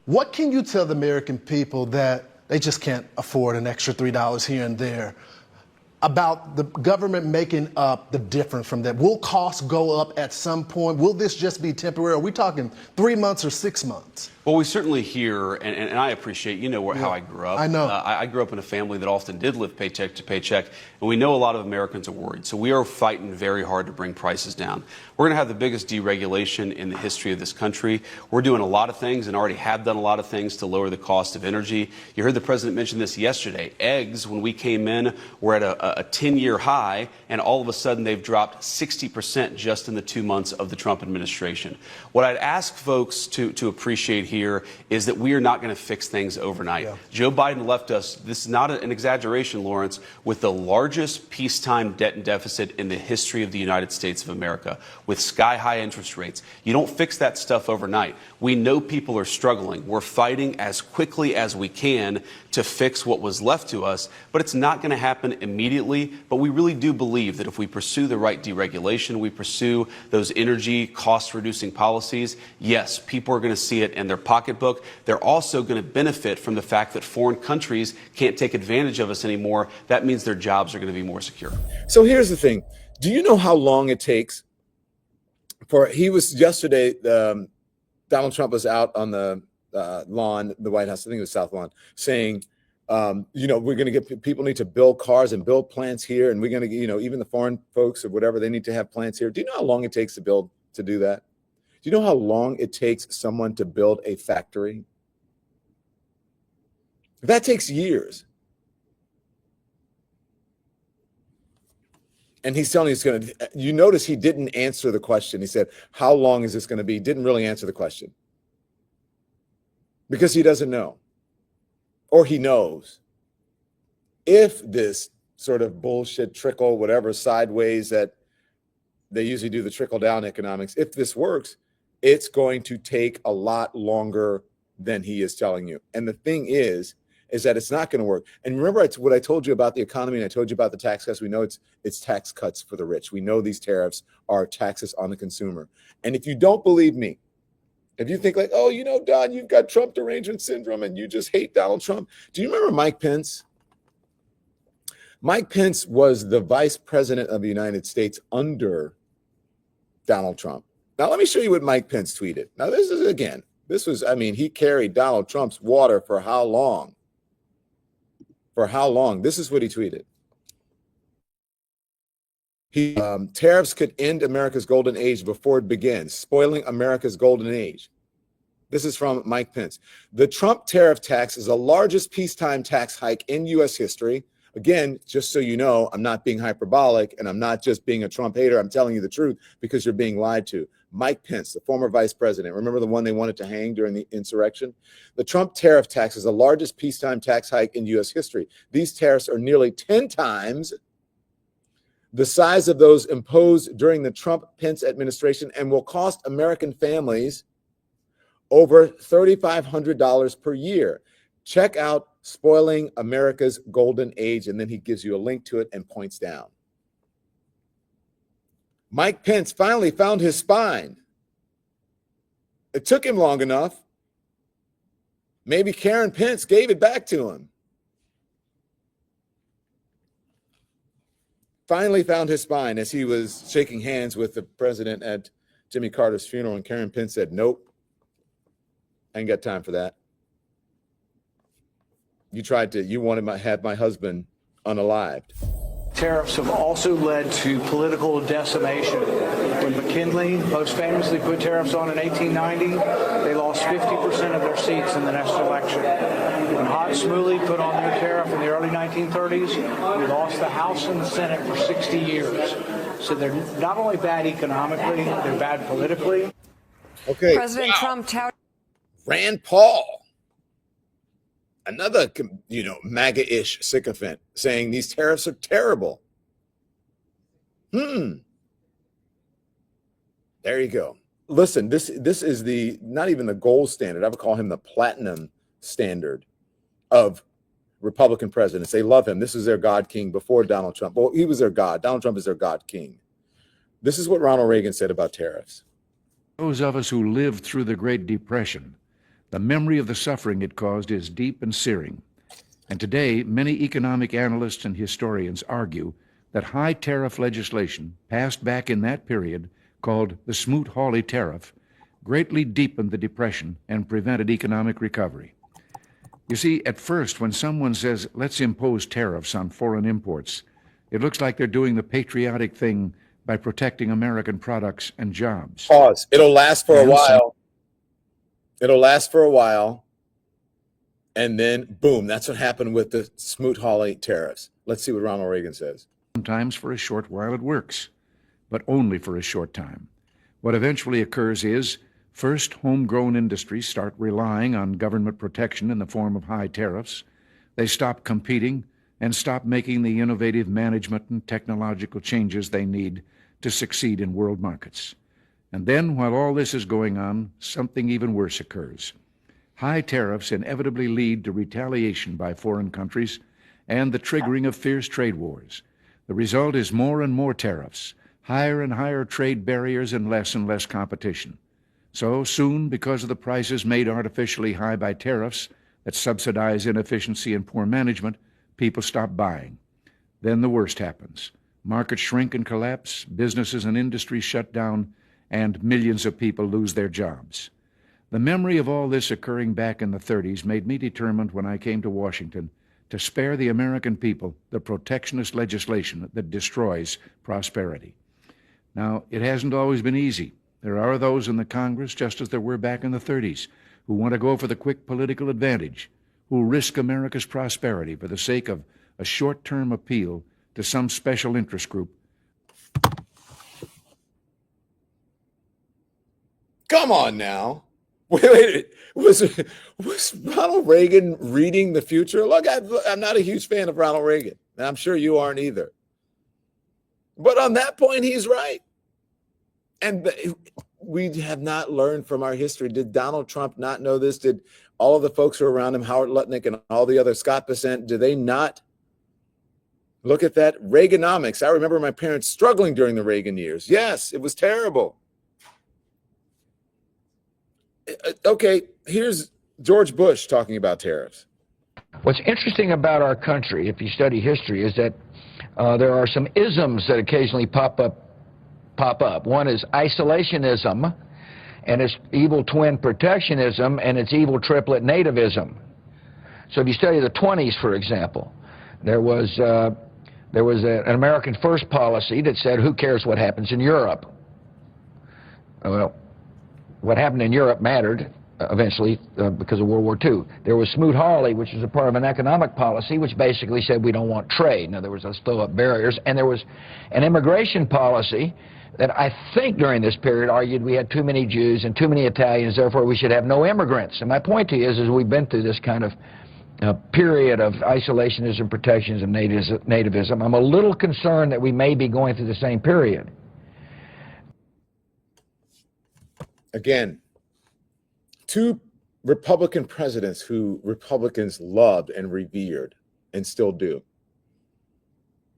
What can you tell the American people that they just can't afford an extra $3 here and there about the government making up the difference from that? Will costs go up at some point? Will this just be temporary? Are we talking 3 months or 6 months? Well, we certainly hear, and I appreciate, how I grew up. I know. I grew up in a family that often did live paycheck to paycheck, and we know a lot of Americans are worried. So we are fighting very hard to bring prices down. We're going to have the biggest deregulation in the history of this country. We're doing a lot of things and already have done a lot of things to lower the cost of energy. You heard the president mention this yesterday. Eggs, when we came in, were at a 10-year high, and all of a sudden they've dropped 60% just in the 2 months of the Trump administration. What I'd ask folks to appreciate here is that we are not going to fix things overnight. Yeah. Joe Biden left us, this is not an exaggeration, Lawrence, with the largest peacetime debt and deficit in the history of the United States of America, with sky-high interest rates. You don't fix that stuff overnight. We know people are struggling. We're fighting as quickly as we can to fix what was left to us, but it's not going to happen immediately. But we really do believe that if we pursue the right deregulation, we pursue those energy cost-reducing policies, yes, people are going to see it in their pocketbook. They're also going to benefit from the fact that foreign countries can't take advantage of us anymore. That means their jobs are going to be more secure. So here's the thing. Do you know how long it takes he was yesterday, Donald Trump was out on the lawn, the White House, I think it was South Lawn, saying, we're going to get, people need to build cars and build plants here. And we're going to, even the foreign folks or whatever, they need to have plants here. Do you know how long it takes to do that? Do you know how long it takes someone to build a factory? That takes years. And he's telling you you notice he didn't answer the question. He said, how long is this going to be? He didn't really answer the question because he doesn't know, or he knows if this sort of bullshit trickle, whatever sideways that they usually do, the trickle down economics, if this works, it's going to take a lot longer than he is telling you. And the thing is that it's not going to work. And remember what I told you about the economy, and I told you about the tax cuts. We know it's tax cuts for the rich. We know these tariffs are taxes on the consumer. And if you don't believe me, if you think like, oh, Don, you've got Trump derangement syndrome and you just hate Donald Trump. Do you remember Mike Pence? Mike Pence was the vice president of the United States under Donald Trump. Now, let me show you what Mike Pence tweeted. Now, he carried Donald Trump's water for how long? For how long? This is what he tweeted. Tariffs could end America's golden age before it begins, spoiling America's golden age. This is from Mike Pence. The Trump tariff tax is the largest peacetime tax hike in U.S. history. Again, just so you know, I'm not being hyperbolic and I'm not just being a Trump hater. I'm telling you the truth because you're being lied to. Mike Pence, the former vice president, remember the one they wanted to hang during the insurrection? The Trump tariff tax is the largest peacetime tax hike in U.S. history. These tariffs are nearly 10 times the size of those imposed during the Trump-Pence administration and will cost American families over $3,500 per year. Check out Spoiling America's Golden Age, and then he gives you a link to it and points down. Mike Pence finally found his spine. It took him long enough. Maybe Karen Pence gave it back to him. Finally found his spine as he was shaking hands with the president at Jimmy Carter's funeral, and Karen Pence said, nope, I ain't got time for that. You wanted to have my husband unalived. Tariffs have also led to political decimation. When McKinley most famously put tariffs on in 1890, they lost 50% of their seats in the next election. When Hot Smoothie put on their tariff in the early 1930s, we lost the House and the Senate for 60 years. So they're not only bad economically, they're bad politically. Okay. President Trump touted Rand Paul, another, MAGA-ish sycophant, saying these tariffs are terrible. There you go. Listen, this is not even the gold standard. I would call him the platinum standard of Republican presidents. They love him. This is their God king before Donald Trump. Well, he was their God. Donald Trump is their God king. This is what Ronald Reagan said about tariffs. Those of us who lived through the Great Depression, The memory of the suffering it caused is deep and searing. And today, many economic analysts and historians argue that high tariff legislation passed back in that period, called the Smoot-Hawley Tariff, greatly deepened the Depression and prevented economic recovery. You see, at first, when someone says, let's impose tariffs on foreign imports, it looks like they're doing the patriotic thing by protecting American products and jobs. Pause. It'll last for a while. It'll last for a while. And then, boom, that's what happened with the Smoot-Hawley tariffs. Let's see what Ronald Reagan says. Sometimes for a short while it works, but only for a short time. What eventually occurs is, first, homegrown industries start relying on government protection in the form of high tariffs. They stop competing and stop making the innovative management and technological changes they need to succeed in world markets. And then, while all this is going on, something even worse occurs. High tariffs inevitably lead to retaliation by foreign countries and the triggering of fierce trade wars. The result is more and more tariffs, higher and higher trade barriers, and less competition. So soon, because of the prices made artificially high by tariffs that subsidize inefficiency and poor management, people stop buying. Then the worst happens. Markets shrink and collapse, businesses and industries shut down, and millions of people lose their jobs. The memory of all this occurring back in the 30s made me determined when I came to Washington to spare the American people the protectionist legislation that destroys prosperity. Now, it hasn't always been easy. There are those in the Congress, just as there were back in the 30s, who want to go for the quick political advantage, who risk America's prosperity for the sake of a short-term appeal to some special interest group. Come on now. Wait, was Ronald Reagan reading the future? Look, I'm not a huge fan of Ronald Reagan, and I'm sure you aren't either. But on that point, he's right. And we have not learned from our history. Did Donald Trump not know this? Did all of the folks who are around him, Howard Lutnick and all the other Scott Bessent, do they not look at that? Reaganomics. I remember my parents struggling during the Reagan years. Yes, it was terrible. Okay, here's George Bush talking about tariffs. What's interesting about our country, if you study history, is that there are some isms that occasionally pop up. One is isolationism, and its evil twin protectionism, and its evil triplet nativism. So if you study the 20s, for example, there was an American First policy that said, who cares what happens in Europe? Well, what happened in Europe mattered eventually because of World War II. There was Smoot-Hawley, which was a part of an economic policy, which basically said we don't want trade. In other words, let's throw up barriers. And there was an immigration policy that I think during this period argued we had too many Jews and too many Italians, therefore we should have no immigrants. And my point to you is we've been through this kind of period of isolationism, protectionism, nativism. I'm a little concerned that we may be going through the same period. Again, two Republican presidents who Republicans loved and revered and still do.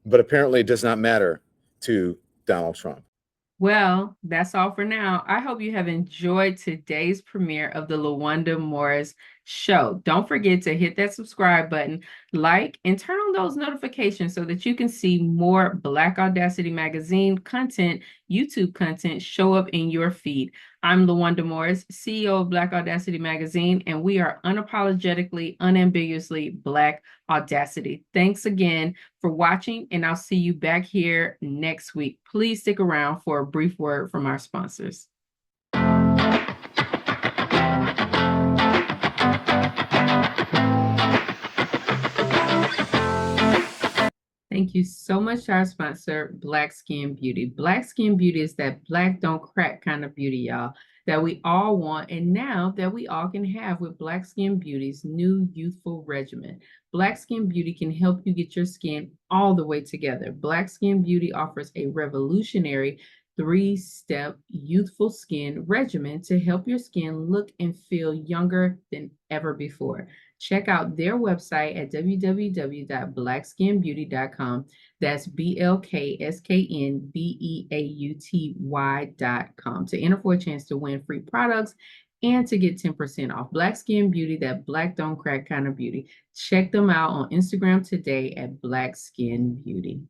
But apparently it does not matter to Donald Trump. Well, that's all for now. I hope you have enjoyed today's premiere of the LaWanda Morris Show. Don't forget to hit that subscribe button, like, and turn on those notifications so that you can see more Black Audacity Magazine content, YouTube content show up in your feed. I'm LaWanda Morris, CEO of Black Audacity Magazine, and we are unapologetically, unambiguously Black Audacity. Thanks again for watching, and I'll see you back here next week. Please stick around for a brief word from our sponsors. Thank you so much to our sponsor, Black Skin Beauty. Black Skin Beauty is that black don't crack kind of beauty, y'all, that we all want, and now that we all can have with Black Skin Beauty's new youthful regimen. Black Skin Beauty can help you get your skin all the way together. Black Skin Beauty offers a revolutionary 3-step youthful skin regimen to help your skin look and feel younger than ever before. Check out their website at www.blackskinbeauty.com. That's BLKSKNBEAUTY.com to enter for a chance to win free products and to get 10% off. Black Skin Beauty, that black don't crack kind of beauty. Check them out on Instagram today at Black Skin Beauty.